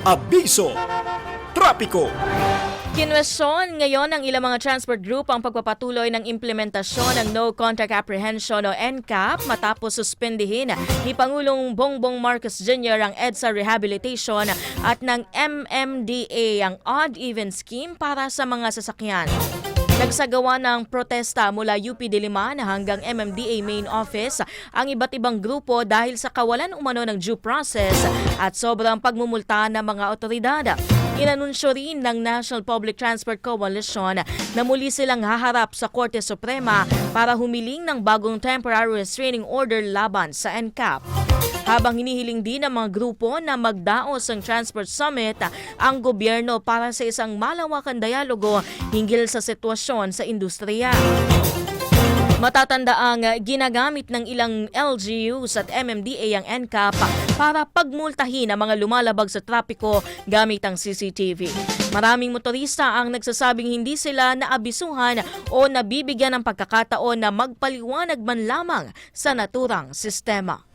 Abiso, Trapiko. Kinwestiyon ngayon ng ilang mga transport group ang pagpapatuloy ng implementasyon ng No Contact Apprehension o NCAP matapos suspendihin ni Pangulong Bongbong Marcos Jr. ang EDSA Rehabilitation at ng MMDA ang odd-even scheme para sa mga sasakyan. Nagsagawa ng protesta mula UP Diliman hanggang MMDA Main Office ang iba't ibang grupo dahil sa kawalan umano ng due process at sobrang pagmumulta ng mga otoridad. Inanunsyo rin ng National Public Transport Coalition na muli silang haharap sa Korte Suprema para humiling ng bagong temporary restraining order laban sa NCAP. Habang hinihiling din ng mga grupo na magdaos ng Transport Summit ang gobyerno para sa isang malawakan dialogo hinggil sa sitwasyon sa industriya. Matatandaang ginagamit ng ilang LGUs at MMDA ang NCAP para pagmultahin ang mga lumalabag sa trapiko gamit ang CCTV. Maraming motorista ang nagsasabing hindi sila naabisuhan o nabibigyan ng pagkakataon na magpaliwanag man lamang sa naturang sistema.